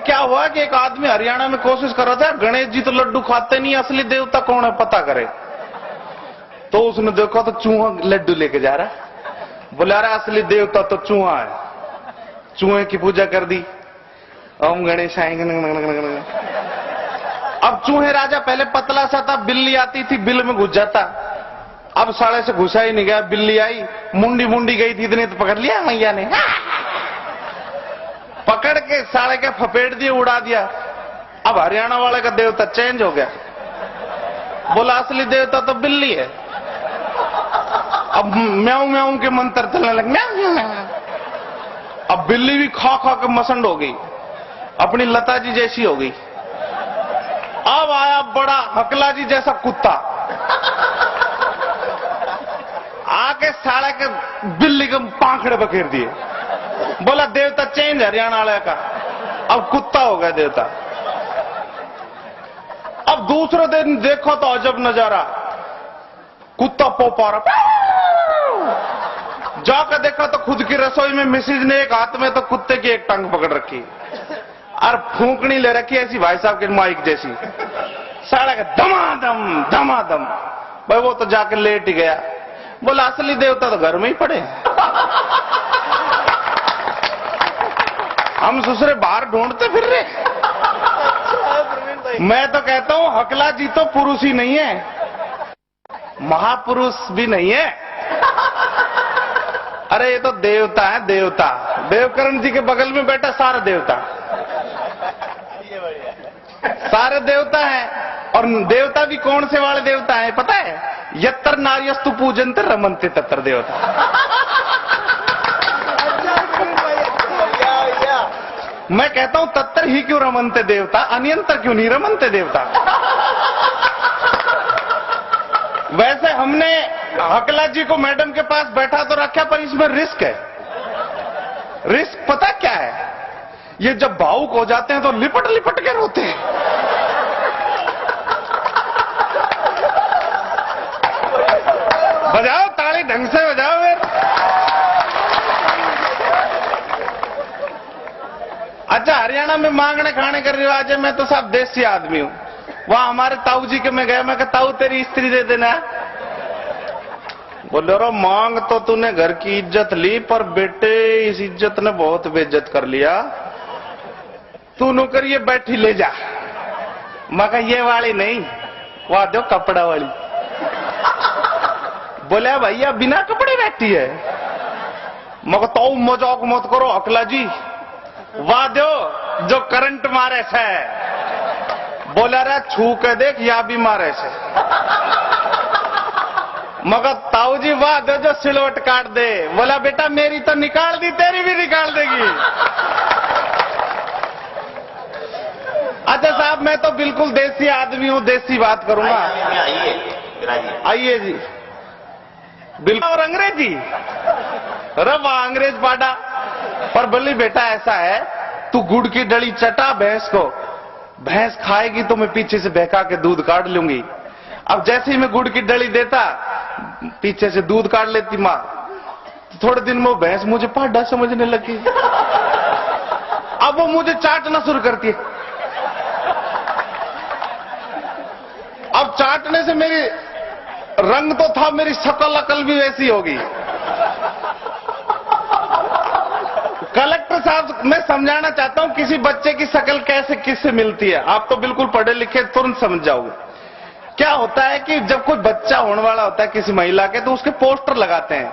क्या हुआ कि एक आदमी हरियाणा में कोशिश कर रहा था, गणेश जी तो लड्डू खाते नहीं, असली देवता कौन है पता करे। तो उसने देखा तो चूहा लड्डू लेके जा रहा है। बोला रहा असली देवता तो चूहा है। चूहे की पूजा कर दी, ओम गणेश आएंगे। अब चूहे राजा पहले पतला सा था, बिल्ली आती थी बिल में घुस जाता। अब साले से घुसा ही नहीं गया, बिल्ली आई मुंडी मुंडी गई थी, इतने तो पकड़ लिया मैया ने, पकड़ के साले के फपेट दिए, उड़ा दिया। अब हरियाणा वाले का देवता चेंज हो गया, बोला असली देवता तो बिल्ली है। अब म्याऊं म्याऊं के मंत्र चलने लगे, म्याऊं म्याऊं। अब बिल्ली भी खा खा के मसंड हो गई, अपनी लता जी जैसी हो गई। अब आया बड़ा हकला जी जैसा कुत्ता, आके साले के बिल्ली के पांखड़े बखेर दिए। बोला देवता चेंज हरियाणा वाले का, अब कुत्ता हो गया देवता। अब दूसरे दिन देखो तो अजब नजारा, कुत्ता पोपा रहा। जाकर देखा तो खुद की रसोई में मिसिज ने एक हाथ में तो कुत्ते की एक टंग पकड़ रखी और फूंकनी ले रखी ऐसी भाई साहब के माइक जैसी। साला का धमाधम धमाधम। भाई वो तो जाके लेट ही गया। बोला असली देवता तो घर में ही पड़े, हम दूसरे बाहर ढूंढते फिर रहे। मैं तो कहता हूं हकला जी तो पुरुष ही नहीं है, महापुरुष भी नहीं है। अरे ये तो देवता है, देवता। देवकरण जी के बगल में बैठा सारे देवता, सारे देवता हैं। और देवता भी कौन से वाले देवता हैं पता है? यत्तर नार्यस्तु पूजन्ते रमन्ते तत्र देवता। मैं कहता हूं तत्तर ही क्यों रमनते देवता, अन्यंतर क्यों नहीं रमनते देवता। वैसे हमने हकला जी को मैडम के पास बैठा तो रखा, पर इसमें रिस्क है। रिस्क पता क्या है? ये जब भावुक हो जाते हैं तो लिपट लिपट के रोते हैं। बजाओ ताली, ढंग से बजाओ यार। अच्छा, हरियाणा में मांगने खाने का रिवाज है। मैं तो सब देसी आदमी हूं। वहां हमारे ताऊ जी के मैं गया, मैं कहा ताऊ तेरी स्त्री दे देना। बोले रो मांग तो तूने घर की इज्जत ली, पर बेटे इस इज्जत ने बहुत बेइज्जत कर लिया। तू नौकर ये बैठी ले जा। मैं कहा ये वाली नहीं, वहां दो कपड़ा वाली। बोले भैया बिना कपड़े बैठी है। मगर तो मजाक मत करो हकला जी, वाह दो जो करंट मारे से। बोला रे छू के देख या भी मारे से। मगर ताऊ जी वाह दो जो सिलवट काट दे। बोला बेटा मेरी तो निकाल दी, तेरी भी निकाल देगी। अच्छा साहब, मैं तो बिल्कुल देसी आदमी हूं, देसी बात करूंगा। आइए जी, बिल्कुल। और अंग्रेजी रवा अंग्रेज पाडा। पर बोली बेटा ऐसा है, तू गुड़ की डली चटा भैंस को, भैंस खाएगी तो मैं पीछे से बहका के दूध काट लूंगी। अब जैसे ही मैं गुड़ की डली देता, पीछे से दूध काट लेती माँ। थोड़े दिन में वो भैंस मुझे पाडा समझने लगी। अब वो मुझे चाटना शुरू करती है। अब चाटने से मेरी रंग तो था, मेरी शकल अकल भी वैसी होगी। कलेक्टर साहब, मैं समझाना चाहता हूं किसी बच्चे की शकल कैसे किससे मिलती है। आप तो बिल्कुल पढ़े लिखे, तुरंत समझ जाओगे। क्या होता है कि जब कोई बच्चा होने वाला होता है किसी महिला के, तो उसके पोस्टर लगाते हैं।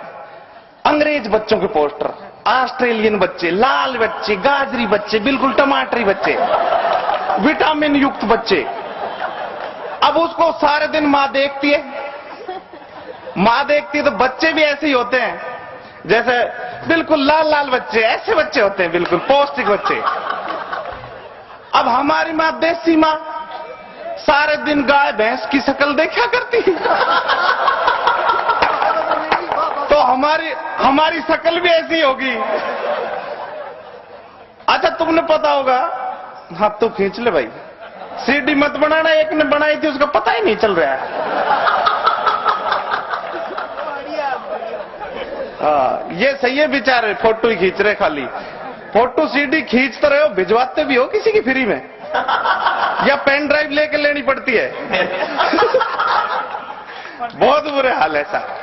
अंग्रेज बच्चों के पोस्टर, ऑस्ट्रेलियन बच्चे, लाल बच्चे, गाजरी बच्चे, बिल्कुल टमाटरी बच्चे, विटामिन युक्त बच्चे। अब उसको सारे दिन मां देखती है, मां देखती है तो बच्चे भी ऐसे ही होते हैं, जैसे बिल्कुल लाल लाल बच्चे, ऐसे बच्चे होते हैं, बिल्कुल पौष्टिक बच्चे। अब हमारी मां, देसी मां, सारे दिन गाय भैंस की शक्ल देखा करती है, तो हमारी शक्ल भी ऐसी होगी। अच्छा तुमने पता होगा, हाँ तो खींच ले भाई, सीडी मत बनाना, एक ने बनाई थी उसका पता ही नहीं चल रहा है। हाँ ये सही है, बेचारे फोटो ही खींच रहे खाली। फोटो सीडी खींचते रहे हो, भिजवाते भी हो किसी की फ्री में, या पेन ड्राइव लेके लेनी पड़ती है? बहुत बुरे हाल है साहब।